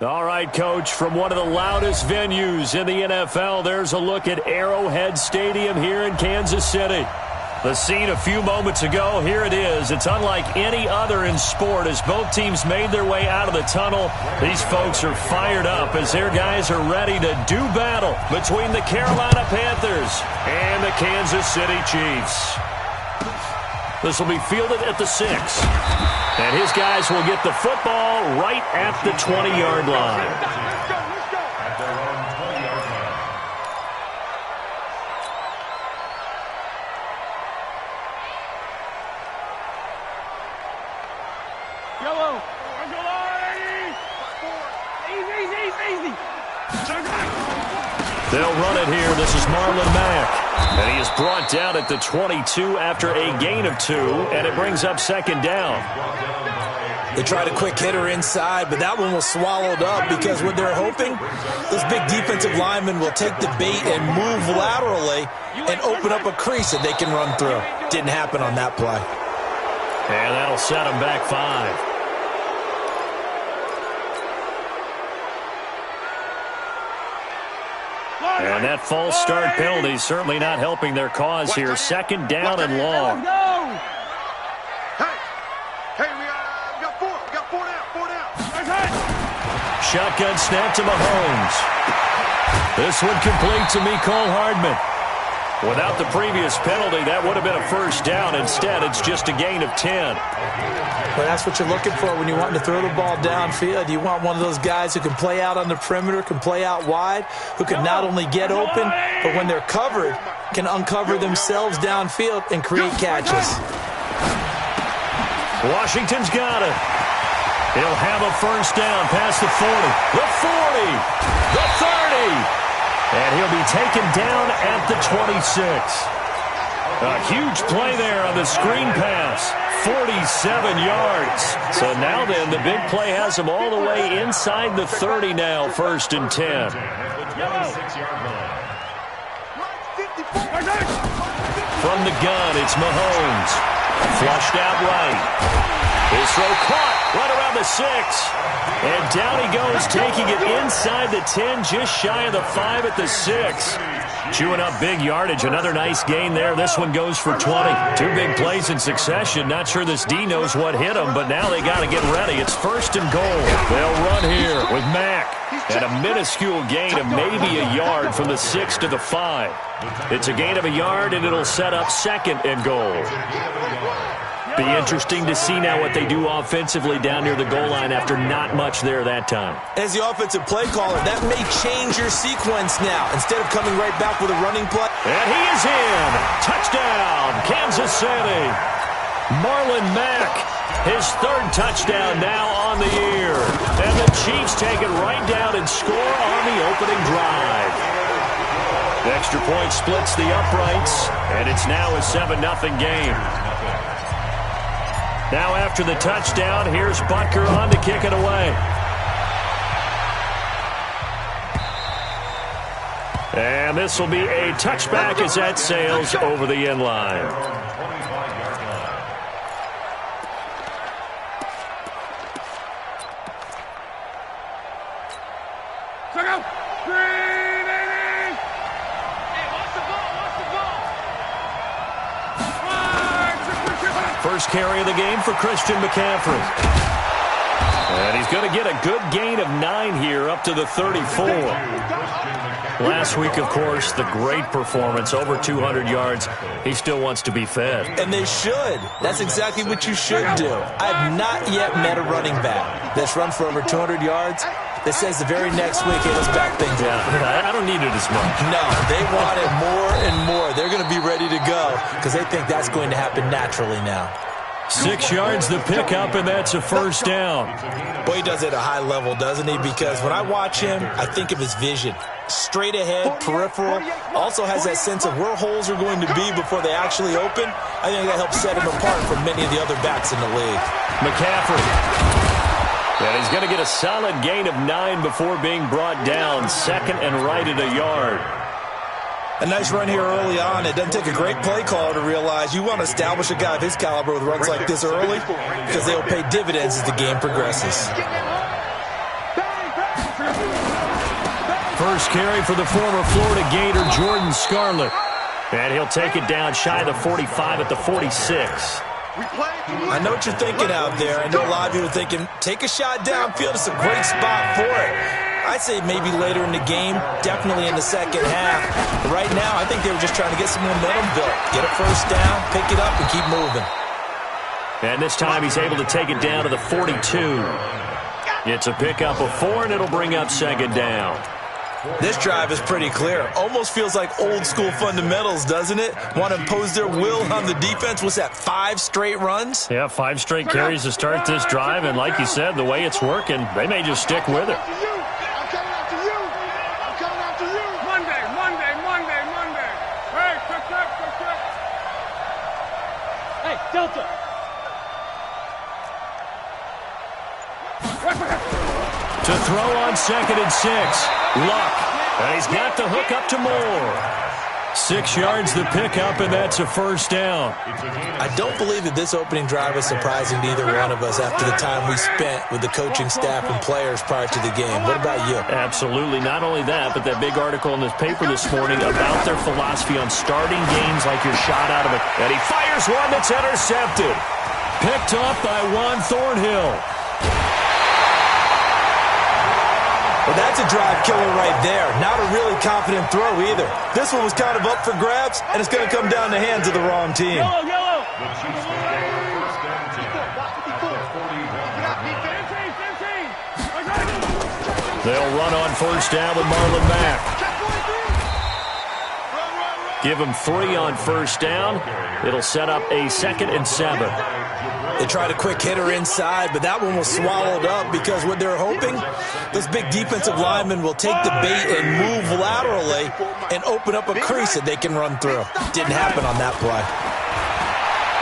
All right, Coach, from one of the loudest venues in the NFL, there's a look at Arrowhead Stadium here in Kansas City. The scene a few moments ago, here it is. It's unlike any other in sport as both teams made their way out of the tunnel. These folks are fired up as their guys are ready to do battle between the Carolina Panthers and the Kansas City Chiefs. This will be fielded at the 6. And his guys will get the football right at the 20-yard line. They'll run it here. This is Marlon Mack. And he is brought down at the 22 after a gain of 2, and it brings up second down. They tried a quick hitter inside, but that one was swallowed up because what they're hoping, those big defensive linemen will take the bait and move laterally and open up a crease that they can run through. Didn't happen on that play. And that'll set them back 5. And that false start penalty certainly not helping their cause here. Second down and long. Hey, we got 4. We got 4 down. Shotgun snap to Mahomes. This one complete to Mecole Hardman. Without the previous penalty, that would have been a first down. Instead, it's just a gain of 10. Well, that's what you're looking for when you want to throw the ball downfield. You want one of those guys who can play out on the perimeter, can play out wide, who can not only get open, but when they're covered, can uncover themselves downfield and create catches. Washington's got it. He'll have a first down past the 40, the 40, the 30. And he'll be taken down at the 26. A huge play there on the screen pass. 47 yards. So now then, the big play has him all the way inside the 30 now, 1st and 10. From the gun, it's Mahomes. Flushed out right. His throw caught right around the 6. And down he goes, taking it inside the 10, just shy of the 5 at the 6. Chewing up big yardage. Another nice gain there. This one goes for 20. 2 big plays in succession. Not sure this D knows what hit him, but now they got to get ready. It's 1st and goal. They'll run here with Mack. And a minuscule gain of maybe a yard from the 6 to the 5. It's a gain of a yard, and it'll set up 2nd and goal. Be interesting to see now what they do offensively down near the goal line after not much there that time. As the offensive play caller, that may change your sequence now. Instead of coming right back with a running play. And he is in. Touchdown, Kansas City. Marlon Mack, his 3rd touchdown now on the year. And the Chiefs take it right down and score on the opening drive. The extra point splits the uprights, and it's now a 7-0 game. Now after the touchdown, here's Butker on to kick it away. And this will be a touchback as that sails over the end line. First carry of the game for Christian McCaffrey. And he's going to get a good gain of 9 here up to the 34. Last week, of course, the great performance, over 200 yards. He still wants to be fed. And they should. That's exactly what you should do. I've not yet met a running back that's run for over 200 yards that says the very next week, hey, let's back things up. I don't need it as much. No, they want it more and more. They're going to be ready to go because they think that's going to happen naturally now. 6 yards the pickup, and that's a first down. Boy, he does it at a high level, doesn't he? Because when I watch him, I think of his vision. Straight ahead, peripheral. Also has that sense of where holes are going to be before they actually open. I think that helps set him apart from many of the other backs in the league. McCaffrey. And he's going to get a solid gain of 9 before being brought down. 2nd and right at a yard. A nice run here early on. It doesn't take a great play caller to realize you want to establish a guy of his caliber with runs like this early because they'll pay dividends as the game progresses. first carry for the former Florida Gator, Jordan Scarlett. And he'll take it down shy of the 45 at the 46. I know what you're thinking out there. I know a lot of you are thinking, take a shot downfield. It's a great spot for it. I'd say maybe later in the game, definitely in the second half. But right now, I think they were just trying to get some momentum built. Get a first down, pick it up, and keep moving. And this time he's able to take it down to the 42. It's a pickup of 4, and it'll bring up second down. This drive is pretty clear. Almost feels like old school fundamentals, doesn't it? Want to impose their will on the defense. What's that, 5 straight runs? Yeah, 5 straight carries to start this drive. And like you said, the way it's working, they may just stick with it. I'm coming after you. I'm coming after you. Monday. Hey, quick. Hey, Delta. To throw on 2nd and 6. Luck. And he's got the hook up to Moore. 6 yards the pickup, and that's a first down. I don't believe that this opening drive is surprising to either one of us after the time we spent with the coaching staff and players prior to the game. What about you? Absolutely. Not only that, but that big article in this paper this morning about their philosophy on starting games like you're shot out of it. And he fires one that's intercepted. Picked off by Juan Thornhill. Well, that's a drive killer right there. Not a really confident throw either. This one was kind of up for grabs, and it's going to come down the hands of the wrong team. Yellow. They'll run on first down with Marlon Mack. Give him 3 on first down. It'll set up a 2nd and 7. They tried a quick hitter inside, but that one was swallowed up because what they're hoping, this big defensive lineman will take the bait and move laterally and open up a crease that they can run through. Didn't happen on that play.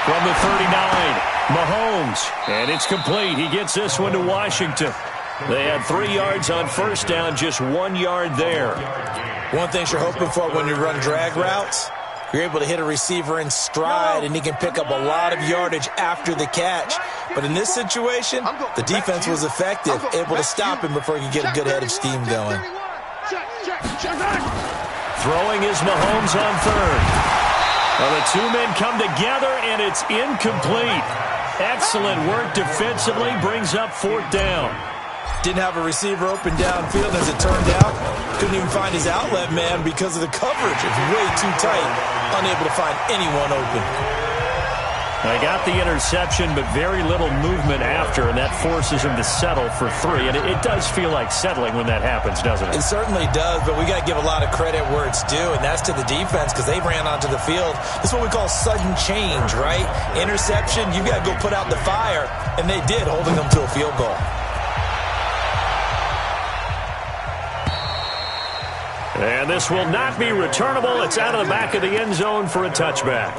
From the 39, Mahomes, and it's complete. He gets this one to Washington. They had 3 yards on first down, just 1 yard there. One thing you're hoping for when you run drag routes, you're able to hit a receiver in stride, and he can pick up a lot of yardage after the catch. But in this situation, the defense was effective, able to stop him before he could get a good head of steam going. Throwing is Mahomes on 3rd. Well, the 2 men come together, and it's incomplete. Excellent work defensively, brings up 4th down. Didn't have a receiver open downfield, as it turned out. Couldn't even find his outlet man because of the coverage. It's way too tight. Unable to find anyone open. They got the interception, but very little movement after, and that forces him to settle for 3. And it does feel like settling when that happens, doesn't it? It certainly does, but we got to give a lot of credit where it's due, and that's to the defense because they ran onto the field. This is what we call sudden change, right? Interception, you got to go put out the fire, and they did, holding them to a field goal. And this will not be returnable. It's out of the back of the end zone for a touchback.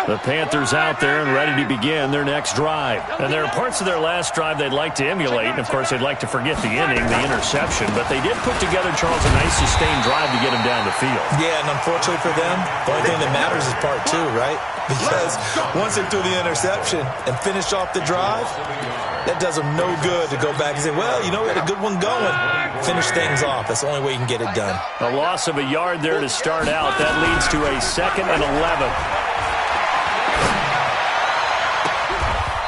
The Panthers out there and ready to begin their next drive. And there are parts of their last drive they'd like to emulate. And, of course, they'd like to forget the inning, the interception. But they did put together, Charles, a nice sustained drive to get him down the field. Yeah, and unfortunately for them, the only thing that matters is part 2, right? Because once they threw the interception and finished off the drive, that does them no good to go back and say, well, you know, we had a good one going. Finish things off. That's the only way you can get it done. A loss of a yard there to start out. That leads to a 2nd and 11.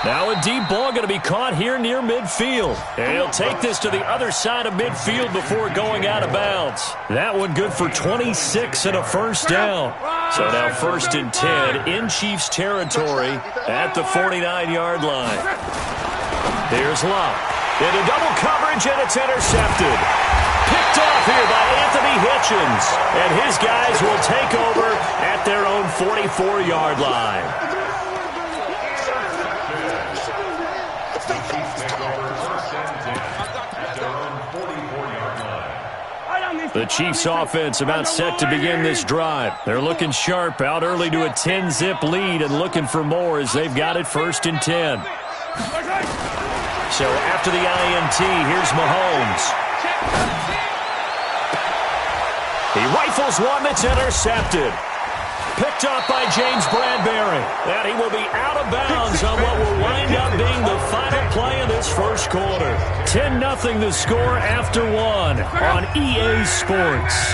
Now a deep ball going to be caught here near midfield. And he'll take this to the other side of midfield before going out of bounds. That one good for 26 and a first down. So now 1st and 10 in Chiefs territory at the 49-yard line. Here's Luck. Into double coverage, and it's intercepted. Picked off here by Anthony Hitchens. And his guys will take over at their own 44-yard line. The Chiefs offense about set to begin this drive. They're looking sharp, out early to a 10-zip lead and looking for more as they've got it 1st and 10. So after the INT, here's Mahomes. He rifles one that's intercepted. Picked up by James Bradbury. And he will be out of bounds on what will wind up being the final play of this 1st first quarter. 10-0 the score after one on EA Sports.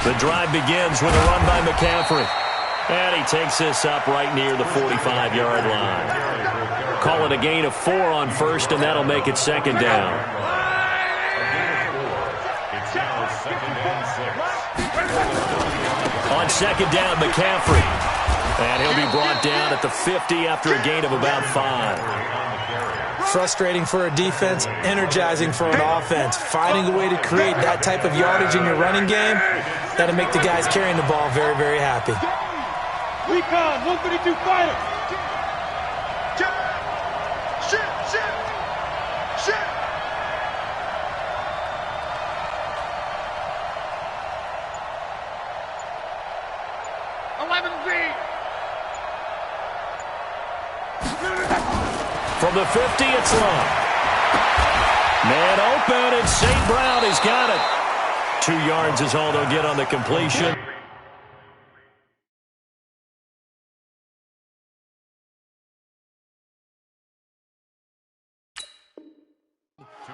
The drive begins with a run by McCaffrey. And he takes this up right near the 45-yard line. Call it a gain of 4 on first, and that'll make it second down. On second down, McCaffrey. And he'll be brought down at the 50 after a gain of about 5. Frustrating for a defense, energizing for an offense. Finding a way to create that type of yardage in your running game, that'll make the guys carrying the ball very, very happy. Recon, 132 fighter. Shit. 11Z. From the 50, it's long. Man open, and St. Brown has got it. 2 yards is all they'll get on the completion.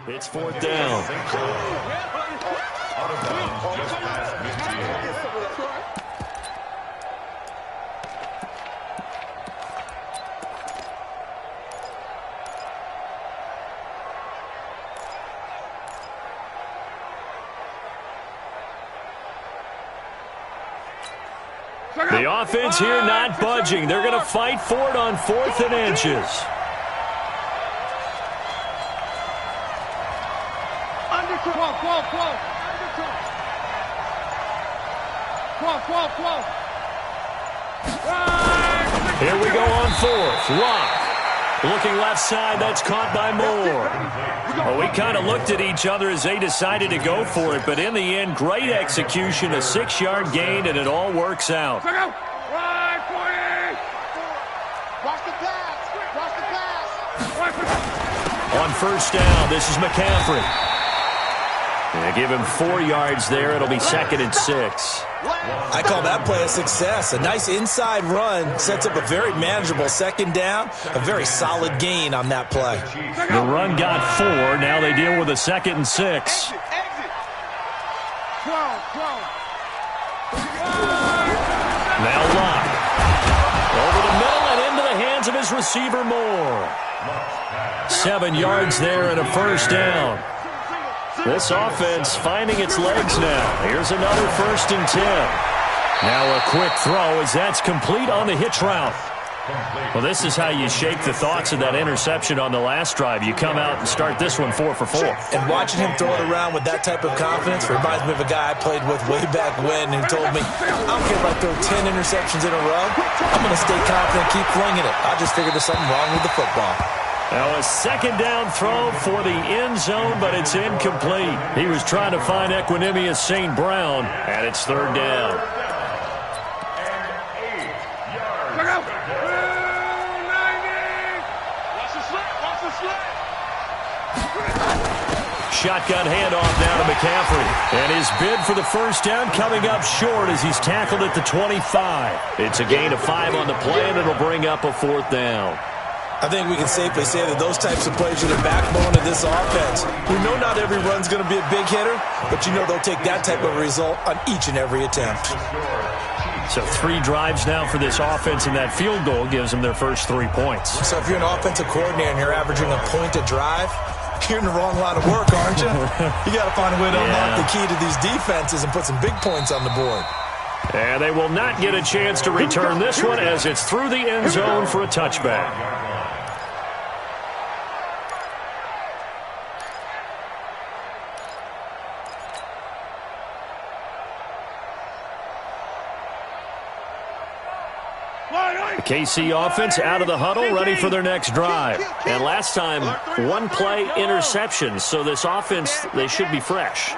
It's 4th down. The offense here not budging. They're going to fight for it on 4th and inches. Under 12. Here we go on 4th. Lock. Looking left side, that's caught by Moore. Well, we kind of looked at each other as they decided to go for it, but in the end, great execution, a 6-yard gain, and it all works out. Watch the pass. On first down, this is McCaffrey. And give him 4 yards there. It'll be 2nd and 6. I call that play a success. A nice inside run sets up a very manageable second down, a very solid gain on that play. The run got 4. Now they deal with a 2nd and 6. Exit. 12. Now Locke. Over the middle and into the hands of his receiver, Moore. 7 yards there and a first down. This offense finding its legs now. Here's another 1st and 10. Now a quick throw as that's complete on the hitch route. Well, this is how you shake the thoughts of that interception on the last drive. You come out and start this one 4 for 4. And watching him throw it around with that type of confidence reminds me of a guy I played with way back when who told me, I don't care if I throw 10 interceptions in a row. I'm going to stay confident, keep flinging it. I just figured there's something wrong with the football. Now a second down throw for the end zone, but it's incomplete. He was trying to find Equanimeous St. Brown, and it's 3rd down. Shotgun handoff now to McCaffrey. And his bid for the first down coming up short as he's tackled at the 25. It's a gain of 5 on the play, and it'll bring up a 4th down. I think we can safely say that those types of plays are the backbone of this offense. We know not every run's going to be a big hitter, but you know they'll take that type of result on each and every attempt. So 3 drives now for this offense, and that field goal gives them their first 3 points. So if you're an offensive coordinator and you're averaging a point a drive, you're in the wrong line of work, aren't you? You got to find a way to unlock the key to these defenses and put some big points on the board. And they will not get a chance to return this one as it's through the end zone for a touchback. The KC offense out of the huddle, ready for their next drive. And last time, 1-play interception, so this offense, they should be fresh.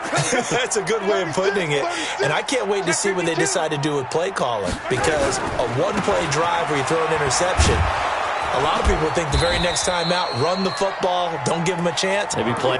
That's a good way of putting it. And I can't wait to see what they decide to do with play calling, because a 1-play drive where you throw an interception, a lot of people think the very next time out, run the football, don't give them a chance. Maybe play.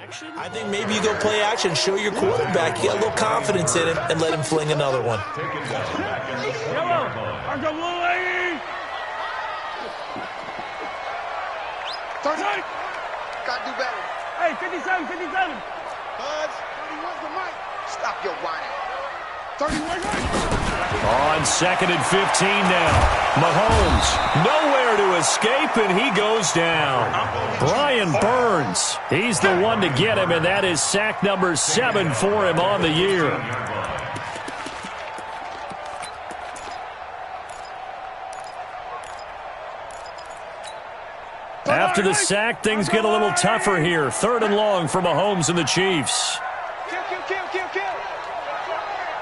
I think maybe you go play action, show your quarterback, you got a little confidence in him, and let him fling another one. Gotta do better. Hey, 57, 57. Buds, 31's the mic. Stop your whining. 31. On 2nd and 15 now. Mahomes nowhere to escape, and he goes down. Brian Burns, he's the one to get him, and that is sack number 7 for him on the year. After the sack, things get a little tougher here. 3rd and long for Mahomes and the Chiefs. Kill.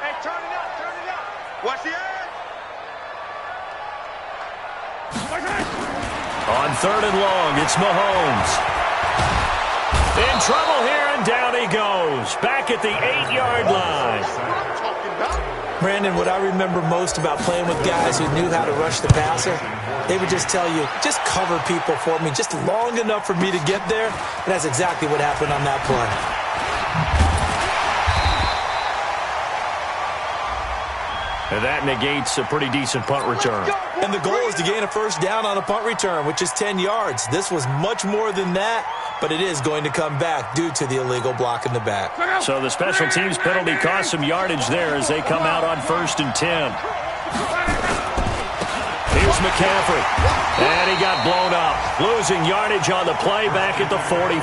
Hey, turn it up. Watch the edge. On 3rd and long, it's Mahomes. In trouble here, and down he goes. Back at the 8-yard line. Brandon, what I remember most about playing with guys who knew how to rush the passer, they would just tell you, just cover people for me, just long enough for me to get there. And that's exactly what happened on that play. And that negates a pretty decent punt return. And the goal is to gain a first down on a punt return, which is 10 yards. This was much more than that, but it is going to come back due to the illegal block in the back. So the special teams penalty cost some yardage there as they come out on 1st and 10. Here's McCaffrey. And he got blown up. Losing yardage on the play back at the 44.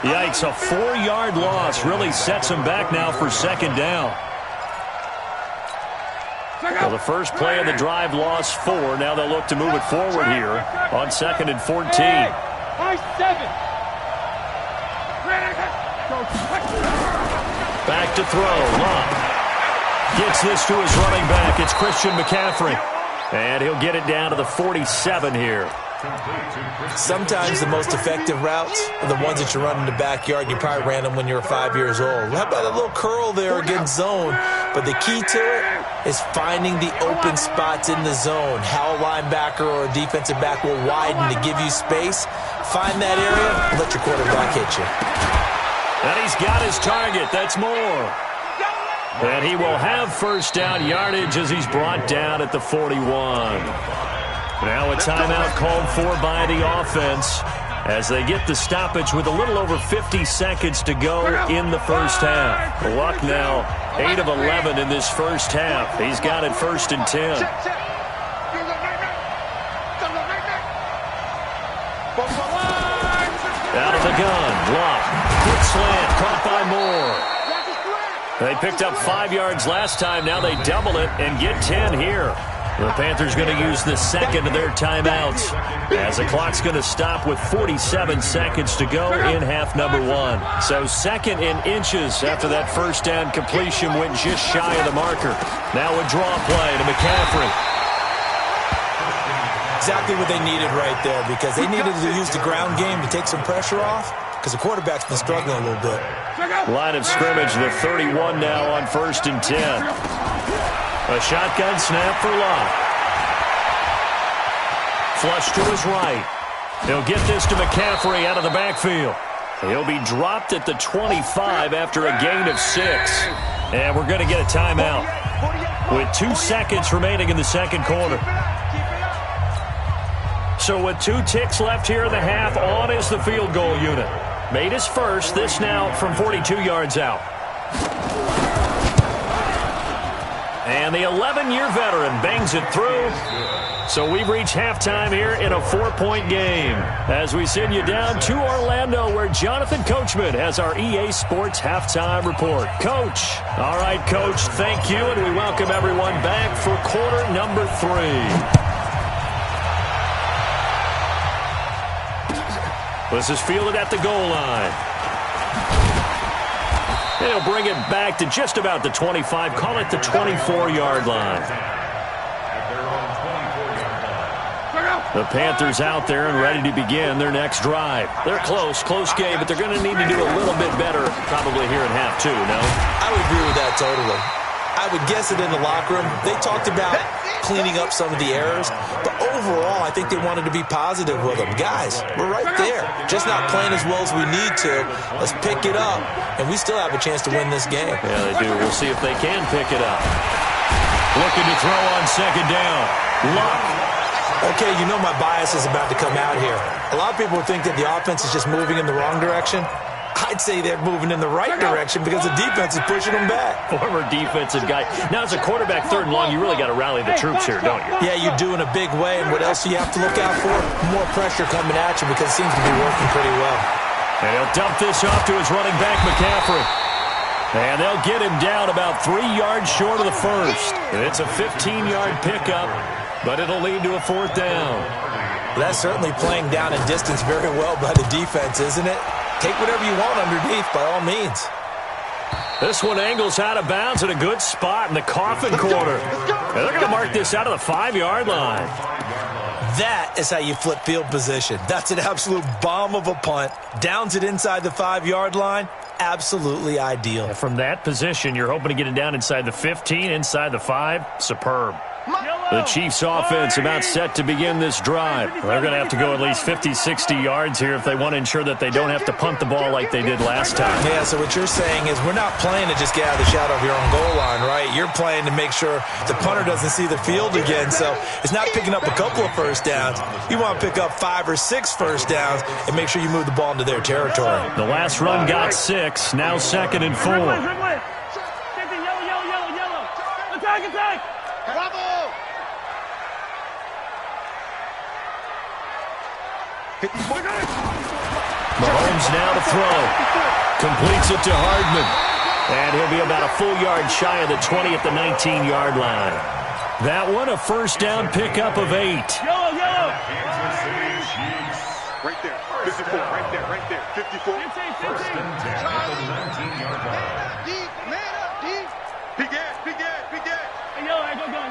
Yikes, a 4-yard loss really sets him back now for 2nd down. Well, the first play of the drive lost 4. Now they'll look to move it forward here on 2nd and 14. Back to throw. Love gets this to his running back. It's Christian McCaffrey. And he'll get it down to the 47 here. Sometimes the most effective routes are the ones that you run in the backyard. You probably ran them when you were 5 years old. How about a little curl there against zone? But the key to it is finding the open spots in the zone. How a linebacker or a defensive back will widen to give you space. Find that area and let your quarterback hit you. And he's got his target. That's more. And he will have first down yardage as he's brought down at the 41. Now a timeout called for by the offense as they get the stoppage with a little over 50 seconds to go in the first half. Luck now 8 of 11 in this first half. He's got it 1st and 10. Out of the gun, Luck. Quick slant, caught by Moore. They picked up 5 yards last time. Now they double it and get 10 here. The Panthers going to use the 2nd of their timeouts as the clock's going to stop with 47 seconds to go in half number 1. So 2nd in inches after that first down completion went just shy of the marker. Now a draw play to McCaffrey. Exactly what they needed right there because they needed to use the ground game to take some pressure off because the quarterback's been struggling a little bit. Line of scrimmage, the 31 now on 1st and 10. A shotgun snap for Love. Flush to his right. He'll get this to McCaffrey out of the backfield. He'll be dropped at the 25 after a gain of 6. And we're going to get a timeout with 2 seconds remaining in the second quarter. So with 2 ticks left here in the half, on is the field goal unit. Made his first, this now from 42 yards out. And the 11-year veteran bangs it through. So we've reached halftime here in a 4-point game as we send you down to Orlando where Jonathan Coachman has our EA Sports Halftime Report. Coach. All right, Coach, thank you, and we welcome everyone back for quarter number 3. This is fielded at the goal line. And he'll bring it back to just about the 25, call it the 24-yard line. The Panthers out there and ready to begin their next drive. They're close game, but they're going to need to do a little bit better probably here in half 2, no? I would agree with that totally. I I would guess that in the locker room, they talked about cleaning up some of the errors, but overall, I think they wanted to be positive with them. Guys, we're right there. Just not playing as well as we need to. Let's pick it up, and we still have a chance to win this game. Yeah, they do. We'll see if they can pick it up. Looking to throw on second down. Luck. Okay, you know my bias is about to come out here. A lot of people think that the offense is just moving in the wrong direction. I'd say they're moving in the right direction because the defense is pushing them back. Former defensive guy. Now, as a quarterback, third and long, you really got to rally the troops here, don't you? Yeah, you do in a big way. And what else do you have to look out for? More pressure coming at you because it seems to be working pretty well. And he'll dump this off to his running back, McCaffrey. And they'll get him down about 3 yards short of the first. And it's a 15-yard pickup, but it'll lead to a fourth down. Well, that's certainly playing down in distance very well by the defense, isn't it? Take whatever you want underneath, by all means. This one angles out of bounds at a good spot in the coffin corner. And they're going to mark this out of the 5-yard line. That is how you flip field position. That's an absolute bomb of a punt. Downs it inside the 5-yard line. Absolutely ideal. From that position, you're hoping to get it down inside the 15, inside the 5. Superb. The Chiefs offense about set to begin this drive. They're going to have to go at least 50, 60 yards here if they want to ensure that they don't have to punt the ball like they did last time. Yeah, so what you're saying is we're not playing to just get out of the shadow of your own goal line, right? You're playing to make sure the punter doesn't see the field again. So it's not picking up a couple of first downs. You want to pick up 5 or 6 first downs and make sure you move the ball into their territory. The last run got 6. Now 2nd and 4. Yellow. Attack. Bravo! Mahomes now to throw. Completes it to Hardman. And he'll be about a full yard shy of the 20 at the 19-yard line. That one, a first down pickup of 8. Yellow. Right there. 54. Right there. 54. 15. Deep. Man up, deep. Big ass. Hey, yellow, go gun.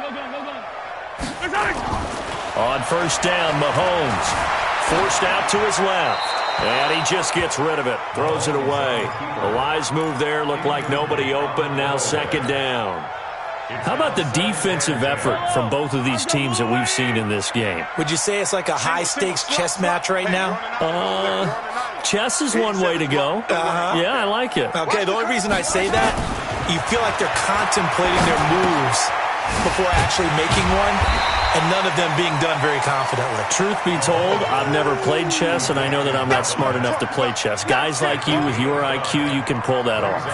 On first down, Mahomes forced out to his left. And he just gets rid of it. Throws it away. A wise move there. Looked like nobody open. Now 2nd down. How about the defensive effort from both of these teams that we've seen in this game? Would you say it's like a high-stakes chess match right now? Chess is one way to go. Yeah, I like it. Okay, the only reason I say that, you feel like they're contemplating their moves before actually making one, and none of them being done very confidently. Truth be told, I've never played chess, and I know that I'm not smart enough to play chess. Guys like you with your IQ, you can pull that off.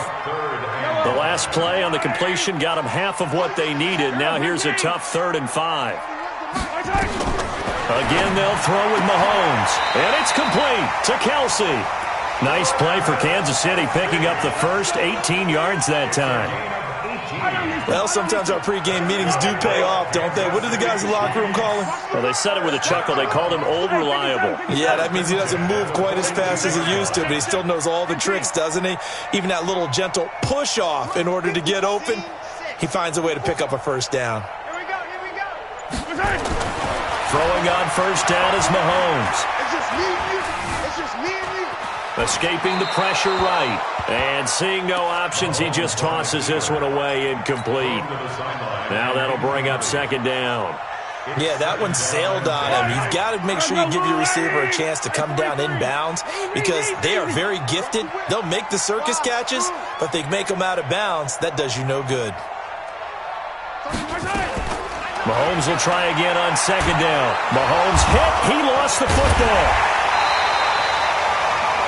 The last play on the completion got them half of what they needed. Now here's a tough 3rd and 5. Again, they'll throw with Mahomes. And it's complete to Kelsey. Nice play for Kansas City, picking up the first 18 yards that time. Well, sometimes our pregame meetings do pay off, don't they? What do the guys in the locker room call him? Well, they said it with a chuckle. They called him Old Reliable. Yeah, that means he doesn't move quite as fast as he used to, but he still knows all the tricks, doesn't he? Even that little gentle push-off in order to get open, he finds a way to pick up a first down. Here we go. Throwing on first down is Mahomes. It's just me and you. Escaping the pressure right. And seeing no options, he just tosses this one away, incomplete. Now that'll bring up 2nd down. Yeah, that one sailed on him. You've got to make sure you give your receiver a chance to come down inbounds because they are very gifted. They'll make the circus catches, but they make them out of bounds. That does you no good. Mahomes will try again on 2nd down. Mahomes hit. He lost the football.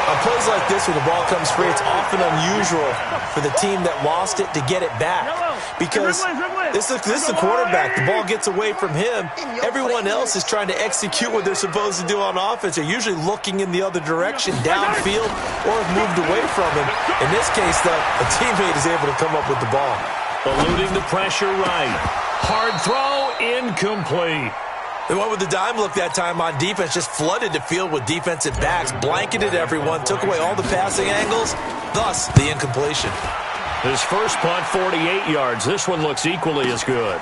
On plays like this where the ball comes free, it's often unusual for the team that lost it to get it back because this is the quarterback. The ball gets away from him. Everyone else is trying to execute what they're supposed to do on offense. They're usually looking in the other direction, downfield, or have moved away from him. In this case, though, a teammate is able to come up with the ball. Eluding the pressure right. Hard throw, incomplete. They went with the dime look that time on defense, just flooded the field with defensive backs, blanketed everyone, took away all the passing angles, thus the incompletion. His first punt, 48 yards. This one looks equally as good.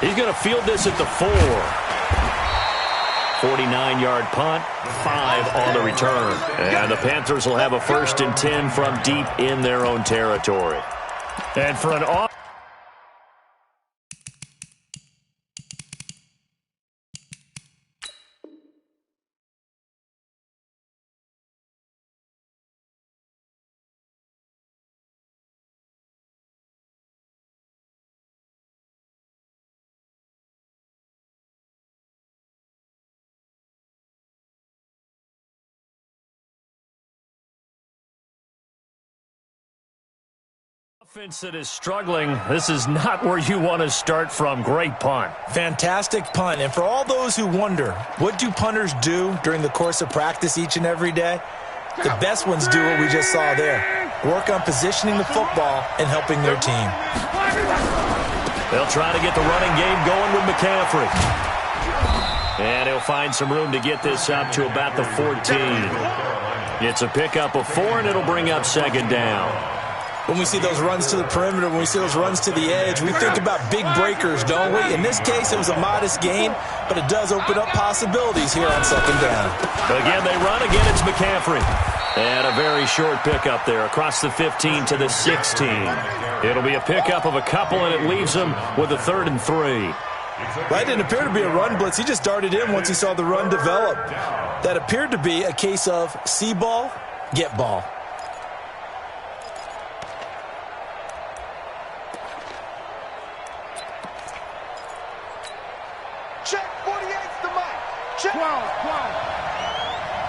He's going to field this at the 4. 49-yard punt, 5 on the return. And the Panthers will have a 1st and 10 from deep in their own territory. And for an Offense that is struggling, this is not where you want to start from. Great punt. Fantastic punt. And for all those who wonder, what do punters do during the course of practice each and every day? The best ones do what we just saw there. Work on positioning the football and helping their team. They'll try to get the running game going with McCaffrey. And he'll find some room to get this up to about the 14. It's a pickup of 4, and it'll bring up second down. When we see those runs to the perimeter, when we see those runs to the edge, we think about big breakers, don't we? In this case, it was a modest gain, but it does open up possibilities here on second down. Again, they run. Again, it's McCaffrey. And a very short pickup there across the 15 to the 16. It'll be a pickup of a couple, and it leaves them with a 3rd and 3. That didn't appear to be a run blitz. He just darted in once he saw the run develop. That appeared to be a case of see ball, get ball. Check 48's the mic. Check. 12.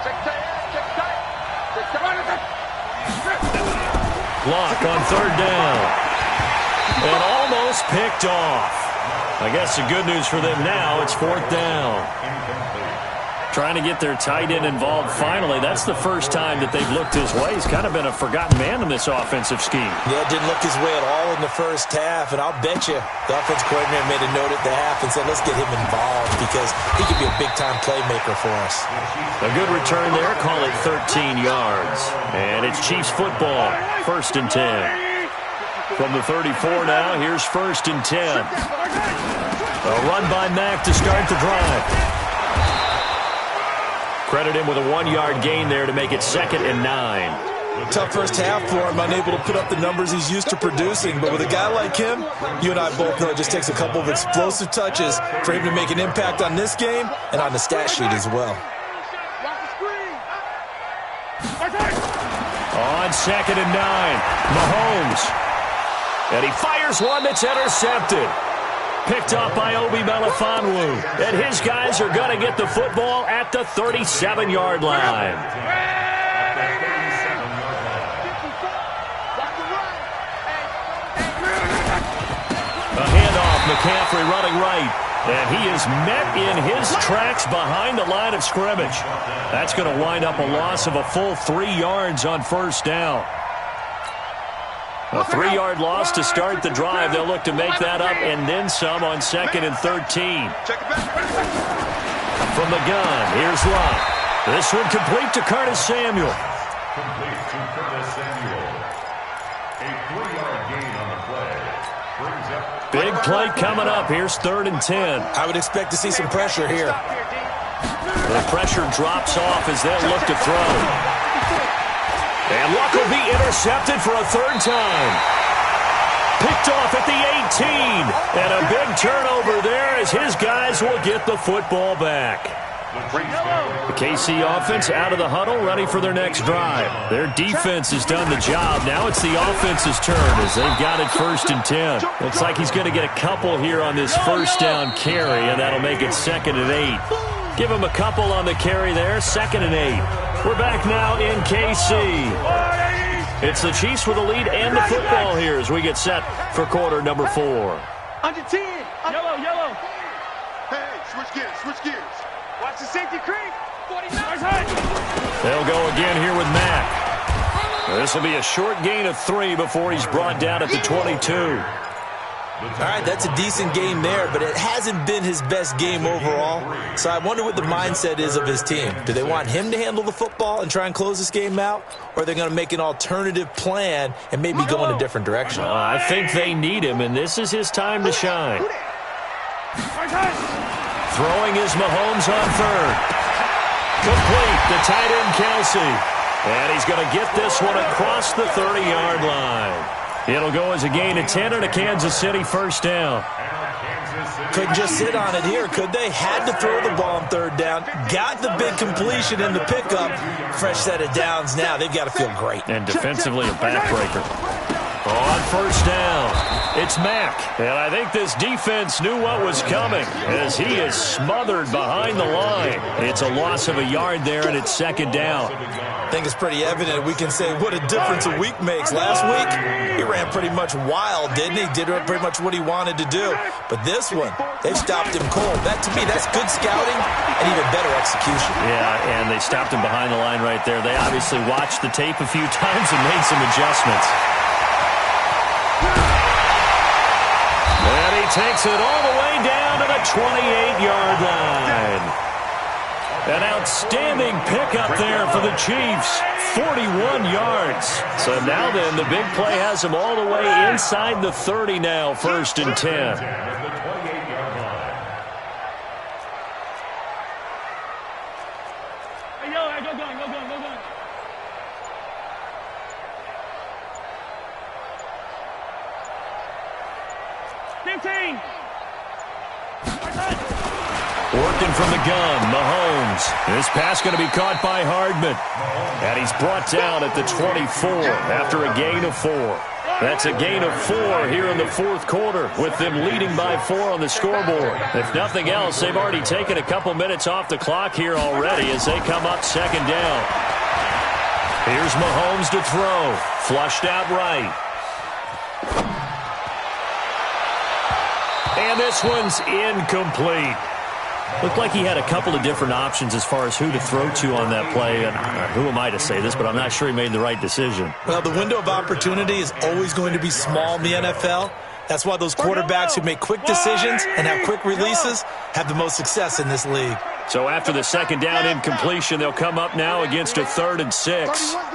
Check tight. Check tight. Check tight. Block on 3rd down. And almost picked off. I guess the good news for them now, it's 4th down. Trying to get their tight end involved finally. That's the first time that they've looked his way. He's kind of been a forgotten man in this offensive scheme. Yeah, it didn't look his way at all in the first half, and I'll bet you the offense coordinator made a note at the half and said, let's get him involved because he could be a big-time playmaker for us. A good return there, call it 13 yards. And it's Chiefs football, 1st and 10. From the 34 now, here's 1st and 10. A run by Mack to start the drive. Credit him with a 1-yard gain there to make it 2nd and 9. Tough first half for him, unable to put up the numbers he's used to producing. But with a guy like him, you and I both know it just takes a couple of explosive touches for him to make an impact on this game and on the stat sheet as well. On 2nd and 9, Mahomes. And he fires one that's intercepted. Picked off by Obi Melifonwu. And his guys are going to get the football at the 37-yard line. A handoff, McCaffrey running right. And he is met in his tracks behind the line of scrimmage. That's going to wind up a loss of a full 3 yards on 1st down. A 3-yard loss to start the drive. They'll look to make that up and then some on 2nd and 13. From the gun, here's Love. This one complete to Curtis Samuel. Complete to Curtis Samuel. A 3-yard gain on the play. Brings up. Big play coming up. Here's 3rd and 10. I would expect to see some pressure here. The pressure drops off as they'll look to throw. And Luck will be intercepted for a 3rd time. Picked off at the 18. And a big turnover there as his guys will get the football back. The KC offense out of the huddle, ready for their next drive. Their defense has done the job. Now it's the offense's turn as they've got it 1st and 10. Looks like he's going to get a couple here on this 1st down carry, and that'll make it 2nd and 8. Give him a couple on the carry there, 2nd and 8. We're back now in KC. It's the Chiefs with the lead and the football here as we get set for quarter number 4. Under 10. Yellow. Hey, switch gears. Watch the safety creep. 49. They'll go again here with Mack. This will be a short gain of 3 before he's brought down at the 22. All right, that's a decent game there, but it hasn't been his best game overall. So I wonder what the mindset is of his team. Do they want him to handle the football and try and close this game out? Or are they going to make an alternative plan and maybe go in a different direction? I think they need him, and this is his time to shine. Throwing is Mahomes on 3rd. Complete to tight end Kelsey. And he's going to get this one across the 30-yard line. It'll go as a gain of 10 and a Kansas City 1st down. Couldn't just sit on it here, could they? Had to throw the ball on 3rd down. Got the big completion in the pickup. Fresh set of downs now. They've got to feel great. And defensively a backbreaker. On first down, it's Mack. And I think this defense knew what was coming as he is smothered behind the line. It's a loss of a yard there, and it's second down. I think it's pretty evident. We can say what a difference a week makes. Last week, he ran pretty much wild, didn't he? Did pretty much what he wanted to do. But this one, they've stopped him cold. That, to me, that's good scouting and even better execution. Yeah, and they stopped him behind the line right there. They obviously watched the tape a few times and made some adjustments. And he takes it all the way down to the 28-yard line. An outstanding pickup there for the Chiefs. 41 yards. So now then, the big play has him all the way inside the 30 now, 1st and 10. Hey, yo, go gun, go gun, go gun. Working from the gun, Mahomes. This pass going to be caught by Hardman. And he's brought down at the 24 after a gain of 4. That's a gain of 4 here in the 4th quarter with them leading by 4 on the scoreboard. If nothing else, they've already taken a couple minutes off the clock here already as they come up second down. Here's Mahomes to throw. Flushed out right. And this one's incomplete. Looked like he had a couple of different options as far as who to throw to on that play. And who am I to say this, but I'm not sure he made the right decision. Well, the window of opportunity is always going to be small in the NFL. That's why those quarterbacks who make quick decisions and have quick releases have the most success in this league. So after the second down incompletion, they'll come up now against a 3rd and 6. That's what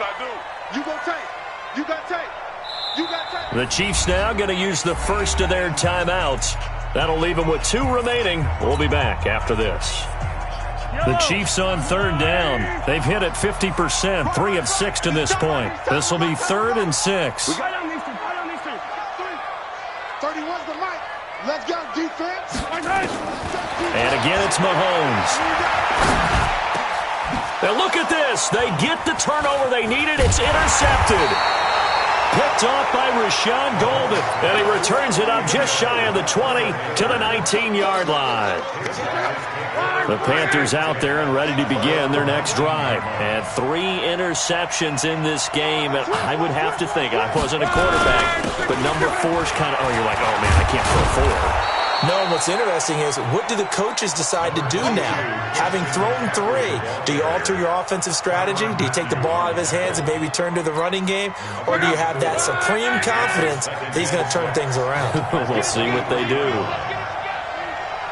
I do. You go take. You got take. You got take. The Chiefs now going to use the first of their timeouts. That'll leave them with 2 remaining. We'll be back after this. The Chiefs on 3rd down. They've hit it 50%, 3 of 6 to this point. This will be 3rd and 6. 31's the mic. Let's go, defense. And again, it's Mahomes. Now look at this. They get the turnover they needed. It's intercepted. Picked off by Rashawn Golden. And he returns it up just shy of the 20 to the 19-yard line. The Panthers out there and ready to begin their next drive. And 3 interceptions in this game. And I would have to think, I wasn't a quarterback, but number 4's kind of, you're like, oh, man, I can't throw 4. No, and what's interesting is, what do the coaches decide to do now? Having thrown 3, do you alter your offensive strategy? Do you take the ball out of his hands and maybe turn to the running game? Or do you have that supreme confidence that he's going to turn things around? We'll see what they do.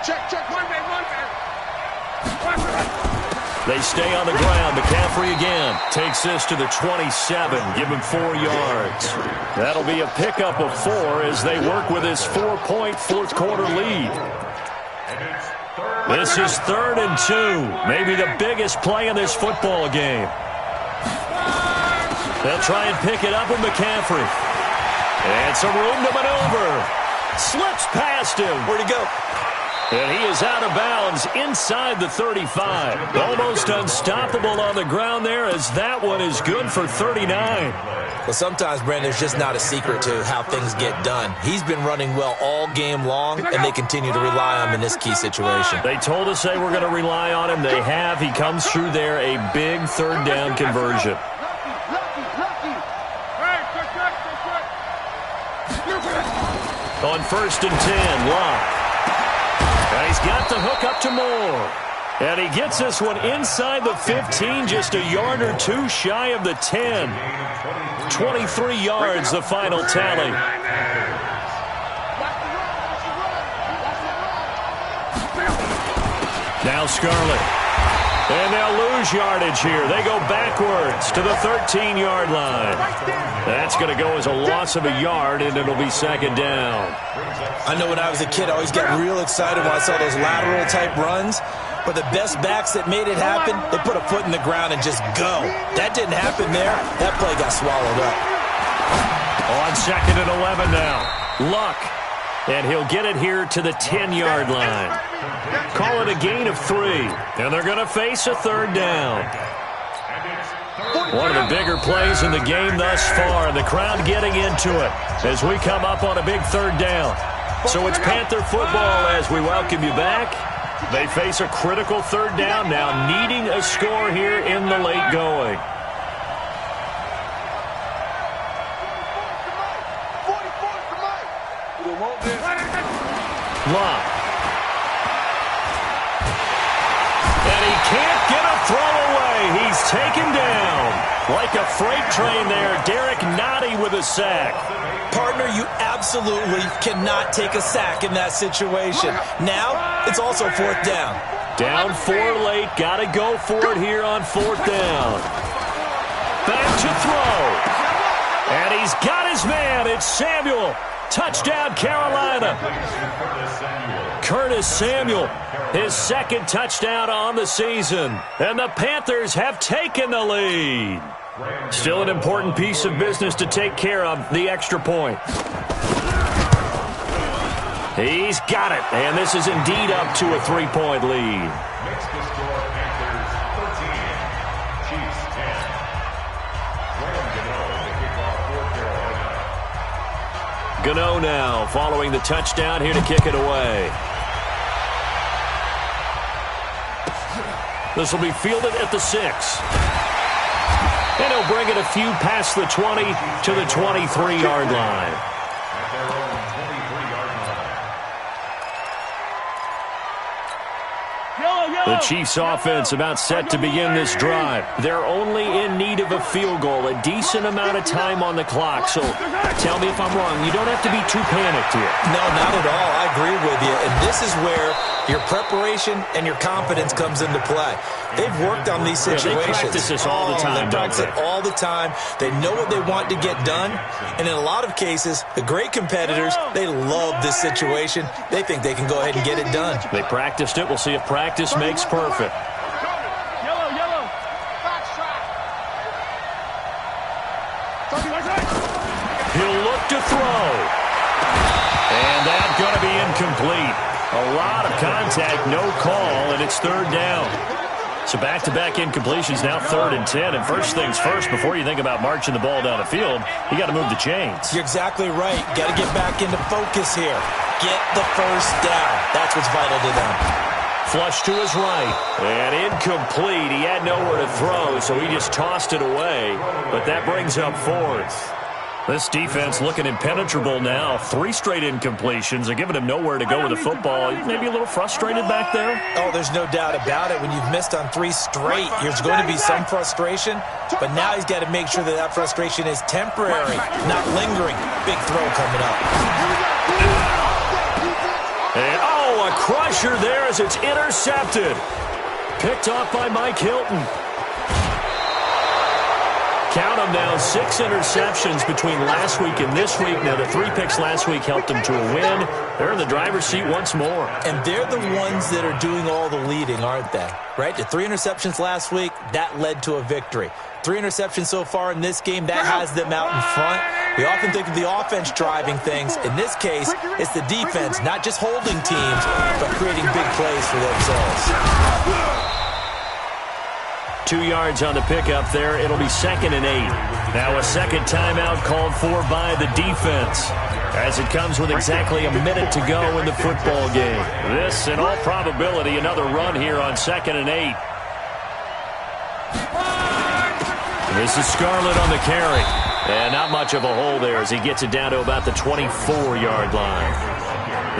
Check. They stay on the ground. McCaffrey again takes this to the 27. Give him 4 yards. That'll be a pickup of 4 as they work with his 4-point 4th quarter lead. This is 3rd and 2. Maybe the biggest play in this football game. They'll try and pick it up with McCaffrey. And some room to maneuver. Slips past him. Where'd he go? And he is out of bounds inside the 35. Almost unstoppable on the ground there as that one is good for 39. Well, sometimes, Brandon, there's just not a secret to how things get done. He's been running well all game long, and they continue to rely on him in this key situation. They told us they were going to rely on him. They have. He comes through there, a big 3rd down conversion. On 1st and 10, Locke. And he's got the hook up to Moore. And he gets this one inside the 15, just a yard or 2 shy of the 10. 23 yards, the final tally. Now Scarlett. And they'll lose yardage here. They go backwards to the 13-yard line. That's going to go as a loss of a yard, and it'll be second down. I know when I was a kid, I always got real excited when I saw those lateral-type runs. But the best backs that made it happen, they put a foot in the ground and just go. That didn't happen there. That play got swallowed up. On 2nd and 11 now. Luck. And he'll get it here to the 10-yard line. Call it a gain of 3. And they're going to face a 3rd down. One of the bigger plays in the game thus far, and the crowd getting into it as we come up on a big third down. So it's Panther football as we welcome you back. They face a critical third down now, needing a score here in the late going. Love. And he can't get a throw away. He's taken down. Like a freight train there, Derek Nottie with a sack. Partner, you absolutely cannot take a sack in that situation. Now, it's also fourth down. Down 4 late. Got to go for it here on fourth down. Back to throw. And he's got his man. It's Samuel. Touchdown, Carolina. Curtis Samuel, his second touchdown on the season. And the Panthers have taken the lead. Still an important piece of business to take care of, the extra point. He's got it, and this is indeed up to a 3-point lead. Makes the score Panthers 13, Chiefs 10. Graham Gano, the kickoff for Carolina. Gano now following the touchdown here to kick it away. This will be fielded at the 6. And he'll bring it a few past the 20 to the 23-yard line. At their own 23-yard line. The Chiefs offense about set to begin this drive. They're only in need of a field goal, a decent amount of time on the clock. So tell me if I'm wrong. You don't have to be too panicked here. No, not at all. I agree with you. And this is where your preparation and your confidence comes into play. They've worked on these situations. They practice this all the time. They practice it all the time. They know what they want to get done. And in a lot of cases, the great competitors, they love this situation. They think they can go ahead and get it done. They practiced it. We'll see if practice makes perfect. Yellow. He'll look to throw. And that's going to be incomplete. A lot of contact, no call, and it's third down. So back-to-back incompletions, now 3rd and 10. And first things first, before you think about marching the ball down the field, you got to move the chains. You're exactly right. Got to get back into focus here. Get the first down. That's what's vital to them. Flush to his right. And incomplete. He had nowhere to throw, so he just tossed it away. But that brings up 4th. This defense looking impenetrable now. 3 straight incompletions. They're giving him nowhere to go with the football. Maybe a little frustrated back there? Oh, there's no doubt about it. When you've missed on 3 straight, there's going to be some frustration. But now he's got to make sure that that frustration is temporary, not lingering. Big throw coming up. And, oh, a crusher there as it's intercepted. Picked off by Mike Hilton. Count them now, 6 interceptions between last week and this week. Now, the 3 picks last week helped them to a win. They're in the driver's seat once more. And they're the ones that are doing all the leading, aren't they? Right? The 3 interceptions last week, that led to a victory. 3 interceptions so far in this game, that has them out in front. We often think of the offense driving things. In this case, it's the defense, not just holding teams, but creating big plays for themselves. 2 yards on the pickup there. It'll be 2nd and 8. Now a second timeout called for by the defense as it comes with exactly a minute to go in the football game. This, in all probability, another run here on 2nd and 8. This is Scarlett on the carry. And not much of a hole there as he gets it down to about the 24-yard line.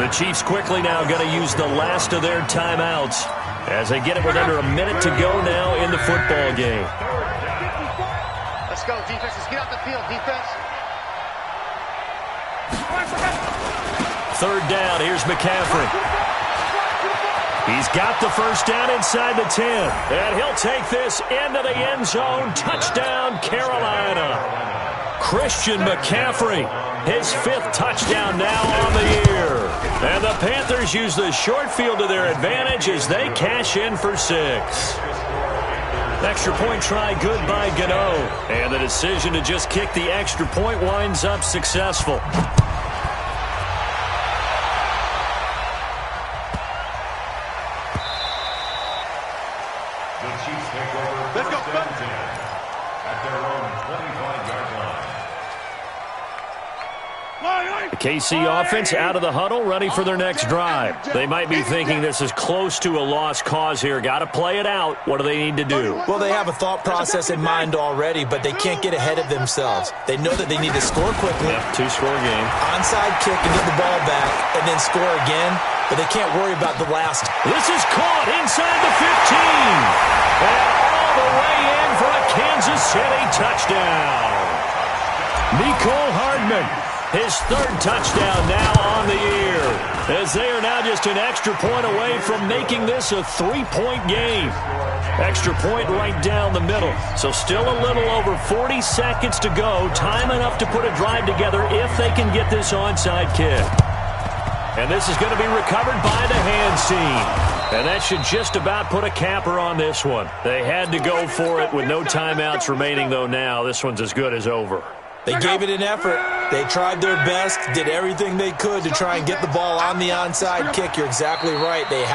The Chiefs quickly now going to use the last of their timeouts as they get it with under a minute to go now in the football game. Let's go, defense. Let's get out the field, defense. 3rd down. Here's McCaffrey. He's got the first down inside the 10. And he'll take this into the end zone. Touchdown, Carolina. Christian McCaffrey, his 5th touchdown now on the year. And the Panthers use the short field to their advantage as they cash in for 6. Extra point try good by Gano. And the decision to just kick the extra point winds up successful. The Chiefs take over. Let's go, first and 10. The KC offense out of the huddle, ready for their next drive. They might be thinking this is close to a lost cause here. Got to play it out. What do they need to do? Well, they have a thought process in mind already, but they can't get ahead of themselves. They know that they need to score quickly. Yep, two-score game. Onside kick and get the ball back, and then score again. But they can't worry about the last. This is caught inside the 15. And all the way in for a Kansas City touchdown. Mecole Hardman, his third touchdown now on the year, as they are now just an extra point away from making this a 3-point game. Extra point right down the middle. So still a little over 40 seconds to go. Time enough to put a drive together if they can get this onside kick. And this is going to be recovered by the hands team. And that should just about put a capper on this one. They had to go for it with no timeouts remaining, though now. This one's as good as over. They gave it an effort. They tried their best, did everything they could to try and get the ball on the onside kick. You're exactly right. They